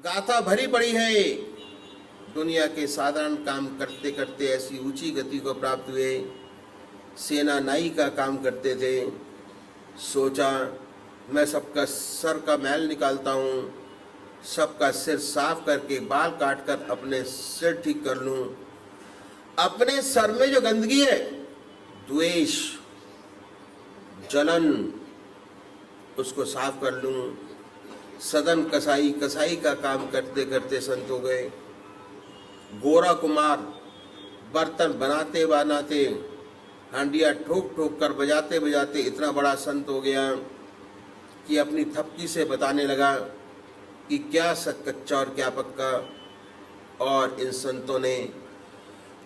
गाथा भरी पड़ी है। दुनिया के साधारण काम करते करते ऐसी ऊंची गति को प्राप्त हुए। सेना नाई का काम करते थे। सोचा मैं सबका सर का मैल निकालता हूँ, सबका सिर साफ करके बाल काट कर अपने सिर ठीक कर लूँ। अपने सर में जो गंदगी है, द्वेष, जलन, उसको साफ कर लूँ। सदन कसाई, कसाई का काम करते करते संत हो गए। गोरा कुमार बर्तन बनाते बनाते, हांडिया ठोक ठोक कर बजाते बजाते इतना बड़ा संत हो गया कि अपनी थपकी से बताने लगा कि क्या सच कच्चा और क्या पक्का। और इन संतों ने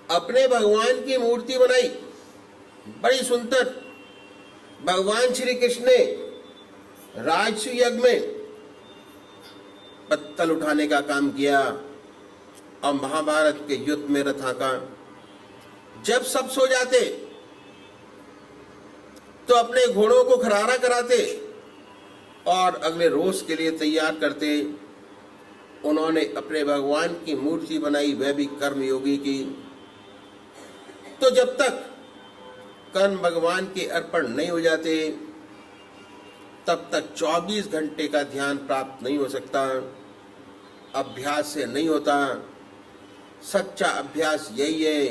अपने भगवान की मूर्ति बनाई, बड़ी सुंदर। भगवान श्री कृष्ण ने राजसूय यज्ञ में पत्तल उठाने का काम किया और महाभारत के युद्ध में रथा का। जब सब सो जाते तो अपने घोड़ों को खरारा कराते और अगले रोज के लिए तैयार करते। उन्होंने अपने भगवान की मूर्ति बनाई, वह भी कर्मयोगी की। तो जब तक कर्म भगवान के अर्पण नहीं हो जाते तब तक 24 घंटे का ध्यान प्राप्त नहीं हो सकता। अभ्यास से नहीं होता। सच्चा अभ्यास यही है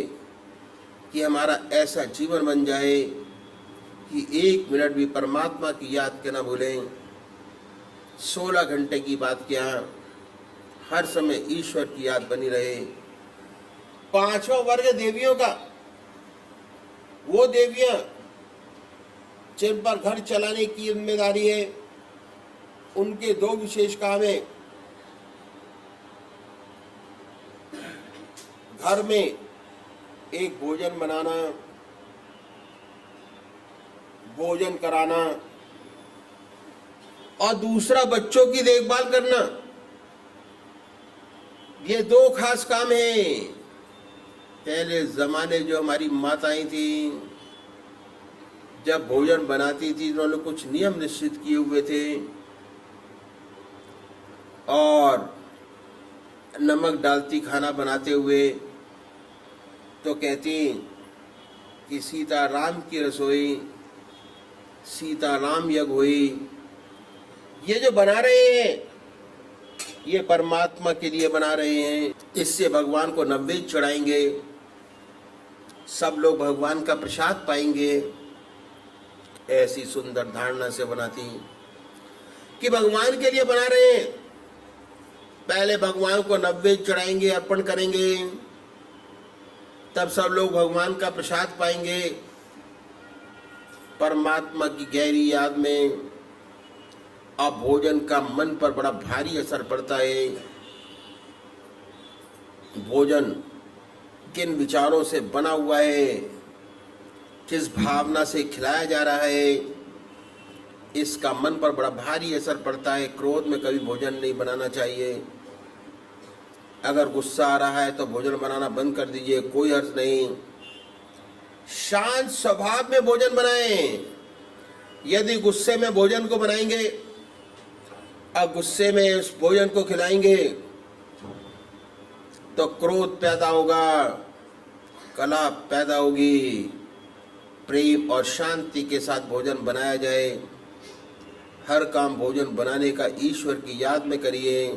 कि हमारा ऐसा जीवन बन जाए कि 1 मिनट भी परमात्मा की याद के न भूलें। 16 घंटे की बात क्या, हर समय ईश्वर की याद बनी रहे। 5वां वर्ग देवियों का, वो देवियां जिन पर घर चलाने की जिम्मेदारी है, उनके 2 विशेष काम है। घर में एक भोजन बनाना, भोजन कराना, और दूसरा बच्चों की देखभाल करना। ये 2 खास काम हैं। पहले जमाने जो हमारी माताएं थी, जब भोजन बनाती थी, उन्होंने कुछ नियम निश्चित किए हुए थे और नमक डालती खाना बनाते हुए तो कहती कि सीताराम की रसोई, सीताराम यज्ञ हुई। ये जो बना रहे हैं, ये परमात्मा के लिए बना रहे हैं। इससे भगवान को नैवेद्य चढ़ाएंगे, सब लोग भगवान का प्रसाद पाएंगे। ऐसी सुंदर धारणा से बनाती कि भगवान के लिए बना रहे हैं। पहले भगवान को नैवेद्य चढ़ाएंगे, अर्पण करेंगे, तब सब लोग भगवान का प्रसाद पाएंगे। परमात्मा की गहरी याद में अब भोजन का मन पर बड़ा भारी असर पड़ता है। भोजन किन विचारों से बना हुआ है, किस भावना से खिलाया जा रहा है, इसका मन पर बड़ा भारी असर पड़ता है। क्रोध में कभी भोजन नहीं बनाना चाहिए। अगर गुस्सा आ रहा है तो भोजन बनाना बंद कर दीजिए, कोई हर्ज नहीं। शांत स्वभाव में भोजन बनाएं। यदि गुस्से में भोजन को बनाएंगे और गुस्से में उस भोजन को खिलाएंगे तो क्रोध पैदा होगा, कलह पैदा होगी। प्रेम और शांति के साथ भोजन बनाया जाए। हर काम भोजन बनाने का ईश्वर की याद में करिए,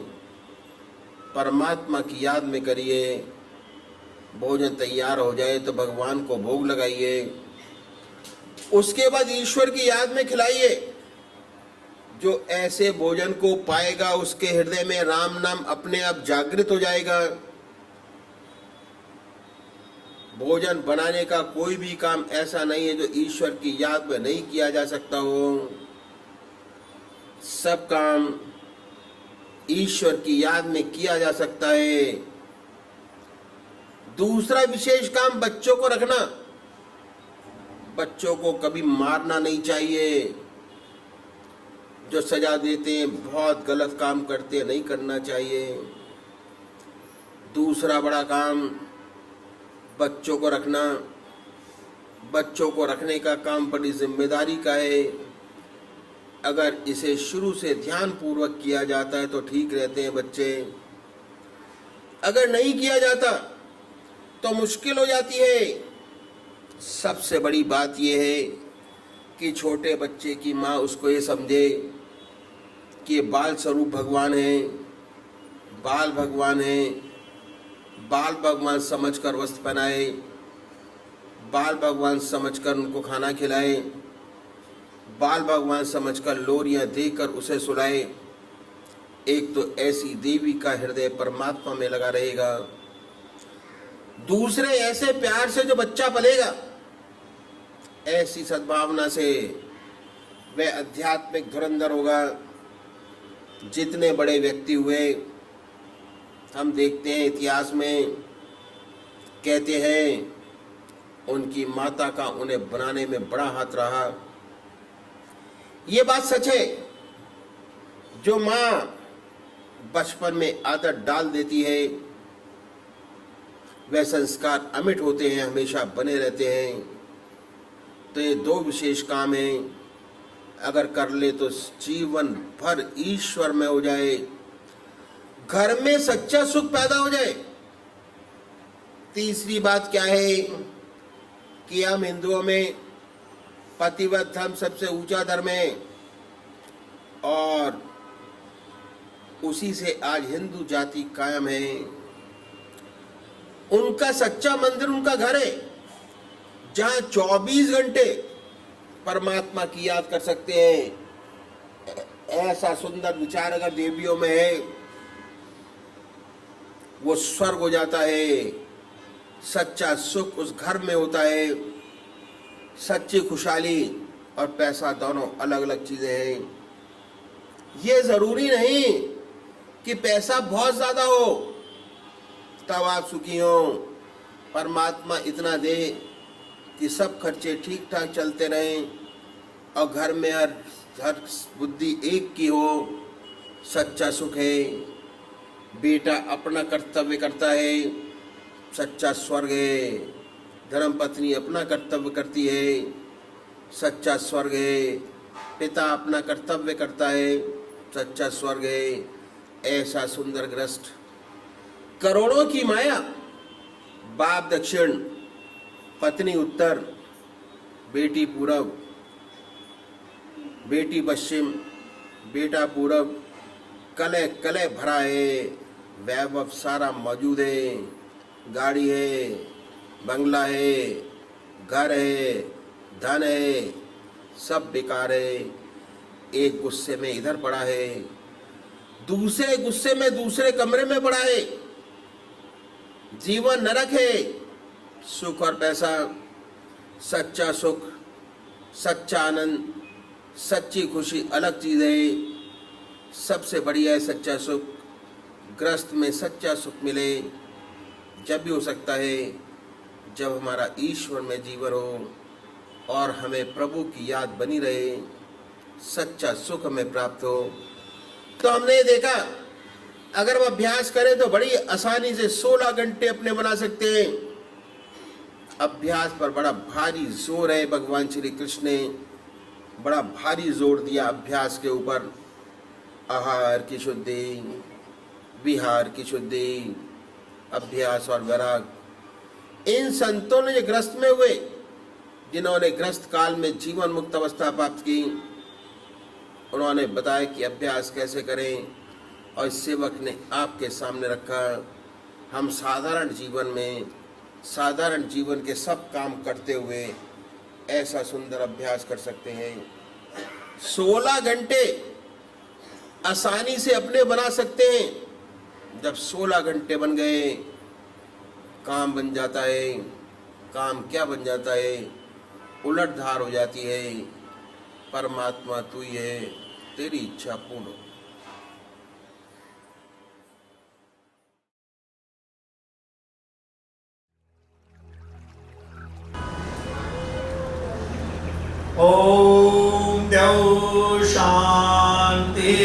परमात्मा की याद में करिए। भोजन तैयार हो जाए तो भगवान को भोग लगाइए, उसके बाद ईश्वर की याद में खिलाइए। जो ऐसे भोजन को पाएगा उसके हृदय में राम नाम अपने आप जागृत हो जाएगा। भोजन बनाने का कोई भी काम ऐसा नहीं है जो ईश्वर की याद में नहीं किया जा सकता हो। सब काम ईश्वर की याद में किया जा सकता है। दूसरा विशेष काम बच्चों को रखना। बच्चों को कभी मारना नहीं चाहिए। जो सजा देते हैं, बहुत गलत काम करते हैं, नहीं करना चाहिए। दूसरा बड़ा काम बच्चों को रखना। बच्चों को रखने का काम बड़ी जिम्मेदारी का है। अगर इसे शुरू से ध्यान पूर्वक किया जाता है तो ठीक रहते हैं बच्चे। अगर नहीं किया जाता तो मुश्किल हो जाती है। सबसे बड़ी बात यह है कि छोटे बच्चे की माँ उसको ये समझे कि ये बाल स्वरूप भगवान है, बाल भगवान है, बाल भगवान समझकर वस्त्र पहनाए, बाल भगवान समझकर उनको खाना खिलाए, बाल भगवान समझकर लोरियां देकर उसे सुलाए। एक तो ऐसी देवी का हृदय परमात्मा में लगा रहेगा, दूसरे ऐसे प्यार से जो बच्चा पलेगा, ऐसी सद्भावना से वह आध्यात्मिक धुरंधर होगा। जितने बड़े व्यक्ति हुए हम देखते हैं इतिहास में, कहते हैं उनकी माता का उन्हें बनाने में बड़ा हाथ रहा। ये बात सच है। जो माँ बचपन में आदत डाल देती है वह संस्कार अमिट होते हैं, हमेशा बने रहते हैं। तो ये दो विशेष काम हैं, अगर कर ले तो जीवन भर ईश्वर में हो जाए, घर में सच्चा सुख पैदा हो जाए। तीसरी बात क्या है कि हम हिंदुओं में पतिव्रत धर्म सबसे ऊंचा धर्म है और उसी से आज हिंदू जाति कायम है। उनका सच्चा मंदिर उनका घर है, जहां 24 घंटे परमात्मा की याद कर सकते हैं। ऐसा सुंदर विचार अगर देवियों में है, वो स्वर्ग हो जाता है। सच्चा सुख उस घर में होता है। सच्ची खुशहाली और पैसा दोनों अलग अलग चीजें हैं। ये जरूरी नहीं कि पैसा बहुत ज्यादा हो तब आप सुखी हो। परमात्मा इतना दे कि सब खर्चे ठीक ठाक चलते रहें और घर में हर बुद्धि एक की हो, सच्चा सुख है। बेटा अपना कर्तव्य करता है, सच्चा स्वर्ग है। धर्मपत्नी अपना कर्तव्य करती है, सच्चा स्वर्ग है। पिता अपना कर्तव्य करता है, सच्चा स्वर्ग है। ऐसा सुंदर गृहस्थ, करोड़ों की माया, बाप दक्षिण, पत्नी उत्तर, बेटी पूरब, बेटी पश्चिम, बेटा पूरब, कलह कलह भरा है। वैभव सारा मौजूद है, गाड़ी है, बंगला है, घर है, धन है, सब बेकार है। एक गुस्से में इधर पड़ा है, दूसरे गुस्से में दूसरे कमरे में पड़ा है। जीवन नरक है। सुख और पैसा, सच्चा सुख, सच्चा आनंद, सच्ची खुशी अलग चीज है। सबसे बढ़िया है सच्चा सुख। गृहस्थ में सच्चा सुख मिले जब भी हो सकता है जब हमारा ईश्वर में जीवन हो और हमें प्रभु की याद बनी रहे, सच्चा सुख हमें प्राप्त हो। तो हमने देखा अगर हम अभ्यास करें तो बड़ी आसानी से 16 घंटे अपने बना सकते हैं। अभ्यास पर बड़ा भारी जोर है। भगवान श्री कृष्ण ने बड़ा भारी जोर दिया अभ्यास के ऊपर। आहार की शुद्धि, विहार की शुद्धि, अभ्यास और वैराग। इन संतों ने जो ग्रस्त में हुए, जिन्होंने ग्रस्त काल में जीवन मुक्त अवस्था प्राप्त की, उन्होंने बताया कि अभ्यास कैसे करें और इस सेवक ने आपके सामने रखा। हम साधारण जीवन में, साधारण जीवन के सब काम करते हुए ऐसा सुंदर अभ्यास कर सकते हैं। 16 घंटे आसानी से अपने बना सकते हैं। जब 16 घंटे बन गए, काम बन जाता है। काम क्या बन जाता है? उलट धार हो जाती है। परमात्मा तू ही है, तेरी इच्छा पूर्ण हो। ओम द्यौ शांति।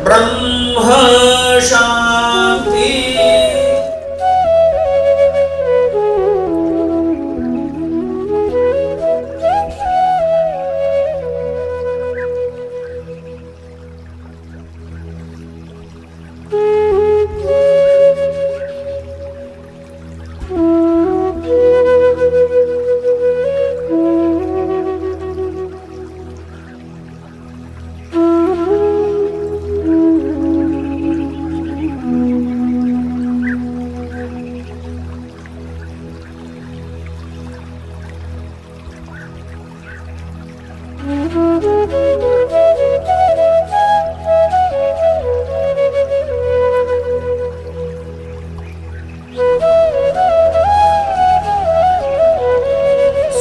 ब्रह्म शांति।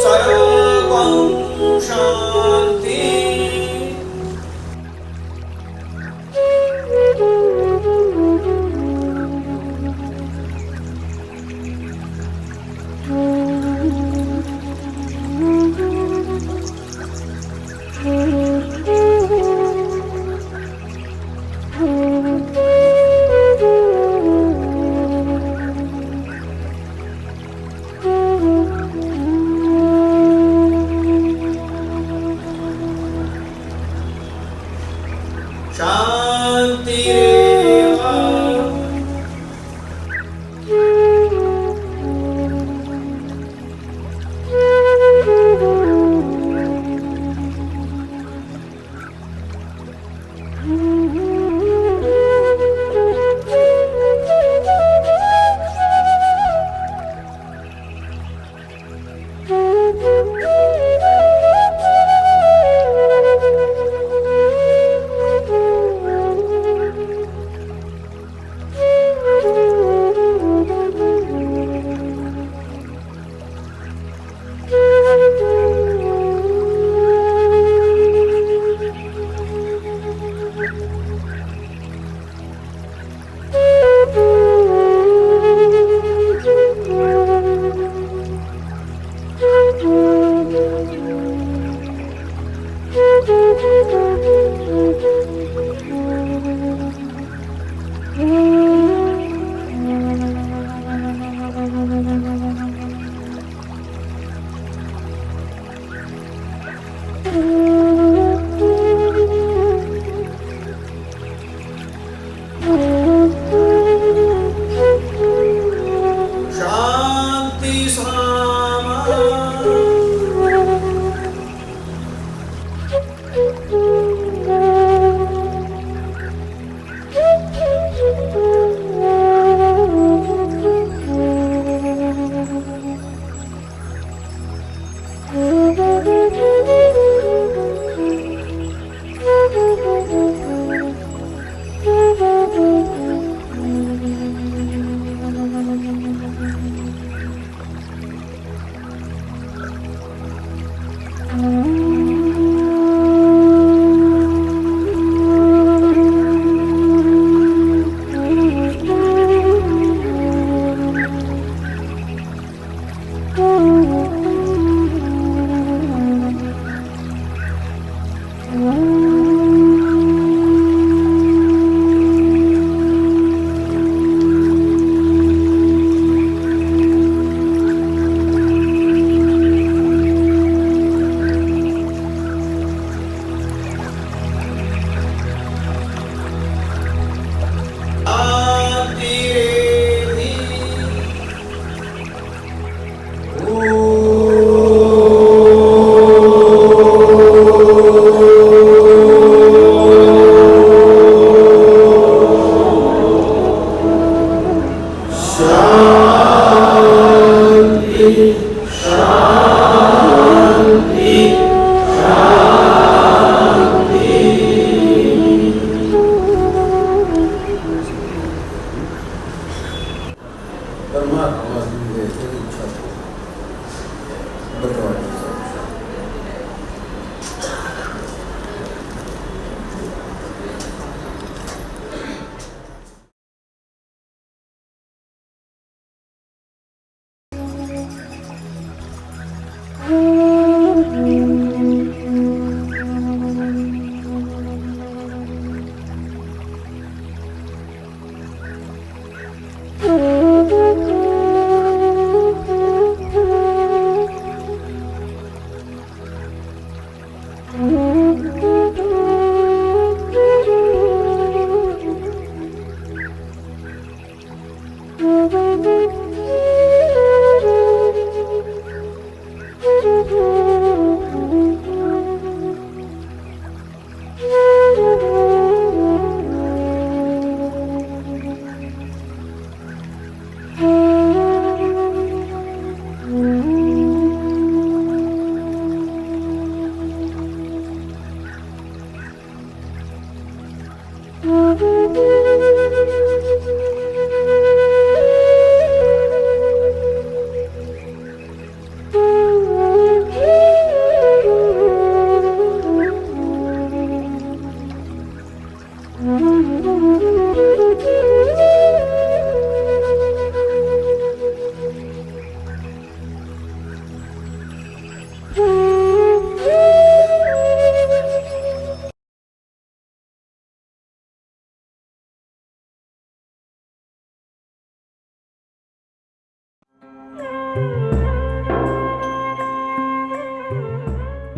सर्वं शांति। शांतिरेव। शांति सामा।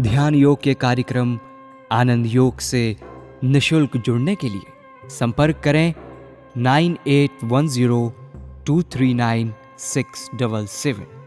ध्यान योग के कार्यक्रम आनंद योग से निशुल्क जुड़ने के लिए संपर्क करें 9810239677।